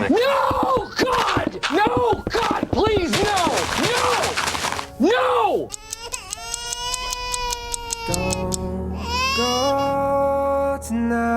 No! God! No! God, please, no! No! No! Don't go tonight.